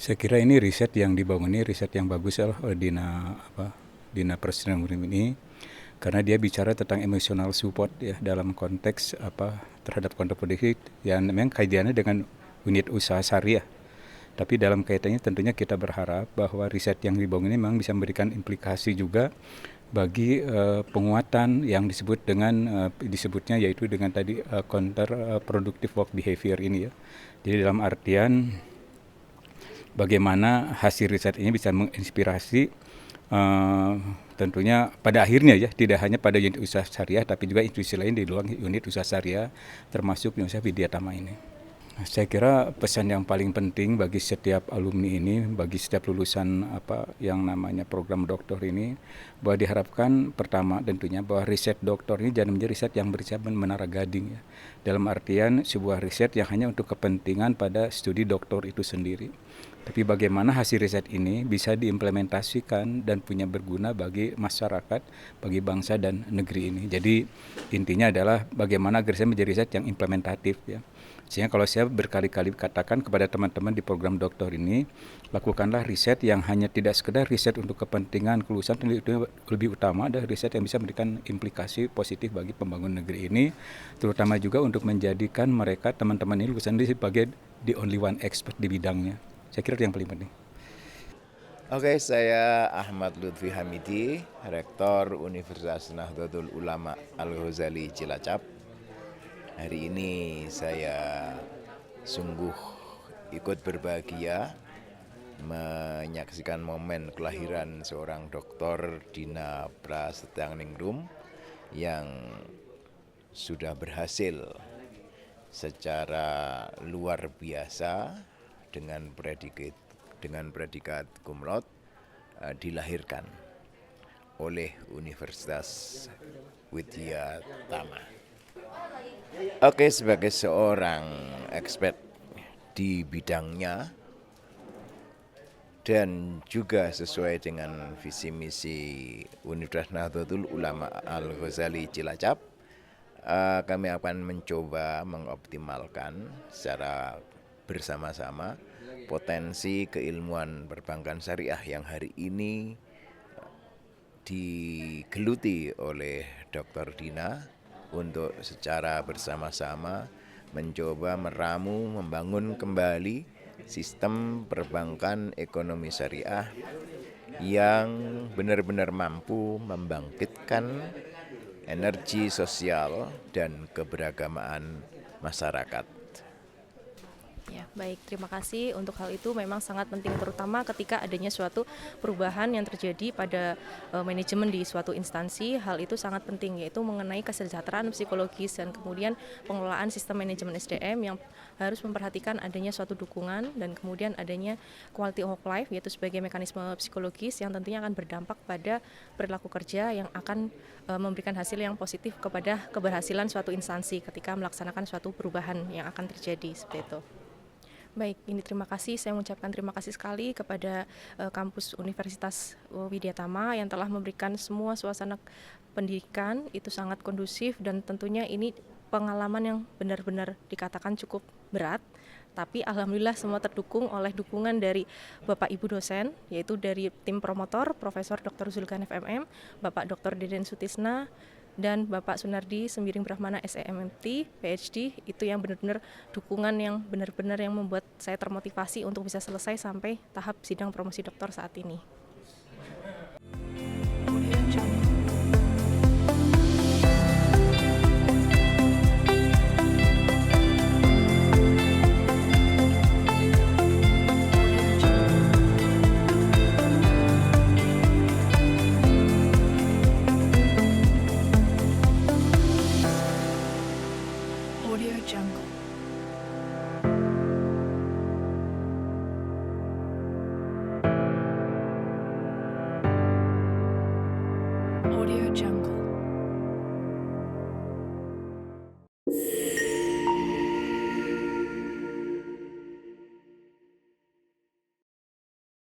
Saya kira ini riset yang dibangun ini riset yang bagus ya oleh Dina Presiden ini, karena dia bicara tentang emotional support ya dalam konteks terhadap konten politik yang memang kaitannya dengan unit usaha syariah. Tapi dalam kaitannya tentunya kita berharap bahwa riset yang dibangun ini memang bisa memberikan implikasi juga bagi penguatan yang disebut dengan disebutnya yaitu dengan tadi counter productive work behavior ini ya. Jadi dalam artian bagaimana hasil riset ini bisa menginspirasi tentunya pada akhirnya ya, tidak hanya pada unit usaha syariah tapi juga institusi lain di luar unit usaha syariah termasuk Universitas Widya Tama ini. Saya kira pesan yang paling penting bagi setiap alumni ini, bagi setiap lulusan yang namanya program doktor ini, bahwa diharapkan pertama tentunya bahwa riset doktor ini jangan menjadi riset yang bersifat menara gading ya. Dalam artian sebuah riset yang hanya untuk kepentingan pada studi doktor itu sendiri. Tapi bagaimana hasil riset ini bisa diimplementasikan dan punya berguna bagi masyarakat, bagi bangsa dan negeri ini. Jadi intinya adalah bagaimana riset menjadi riset yang implementatif ya. Sehingga kalau saya berkali-kali katakan kepada teman-teman di program doktor ini, lakukanlah riset yang hanya tidak sekedar riset untuk kepentingan kelulusan, itu lebih utama adalah riset yang bisa memberikan implikasi positif bagi pembangunan negeri ini, terutama juga untuk menjadikan mereka teman-teman ini lulusan ini sebagai the only one expert di bidangnya. Saya kira itu yang paling penting. Oke, saya Ahmad Lutfi Hamidi, Rektor Universitas Nahdlatul Ulama Al-Ghazali Cilacap. Hari ini saya sungguh ikut berbahagia menyaksikan momen kelahiran seorang Dr. Dina Prasetyaningrum yang sudah berhasil secara luar biasa dengan predikat cum laude dilahirkan oleh Universitas Widya Tama. Oke, sebagai seorang expert di bidangnya dan juga sesuai dengan visi misi Universitas Nahdlatul Ulama Al-Ghazali Cilacap, kami akan mencoba mengoptimalkan secara bersama-sama potensi keilmuan perbankan syariah yang hari ini digeluti oleh Dr. Dina untuk secara bersama-sama mencoba meramu, membangun kembali sistem perbankan ekonomi syariah yang benar-benar mampu membangkitkan energi sosial dan keberagamaan masyarakat. Ya, baik, terima kasih. Untuk hal itu memang sangat penting, terutama ketika adanya suatu perubahan yang terjadi pada manajemen di suatu instansi. Hal itu sangat penting, yaitu mengenai kesejahteraan psikologis dan kemudian pengelolaan sistem manajemen SDM yang harus memperhatikan adanya suatu dukungan dan kemudian adanya quality of life, yaitu sebagai mekanisme psikologis yang tentunya akan berdampak pada perilaku kerja yang akan memberikan hasil yang positif kepada keberhasilan suatu instansi ketika melaksanakan suatu perubahan yang akan terjadi, seperti itu. Baik, ini terima kasih. Saya mengucapkan terima kasih sekali kepada kampus Universitas Widya Tama yang telah memberikan semua suasana pendidikan itu sangat kondusif, dan tentunya ini pengalaman yang benar-benar dikatakan cukup berat. Tapi alhamdulillah semua terdukung oleh dukungan dari Bapak Ibu dosen, yaitu dari tim promotor Profesor Dr. Zulkarnain FMM, Bapak Dr. Deden Sutisna, dan Bapak Sunardi Sembiring Brahmana SEMMT, PhD. Itu yang benar-benar dukungan yang benar-benar yang membuat saya termotivasi untuk bisa selesai sampai tahap sidang promosi doktor saat ini. Audio Jungle. Audio Jungle.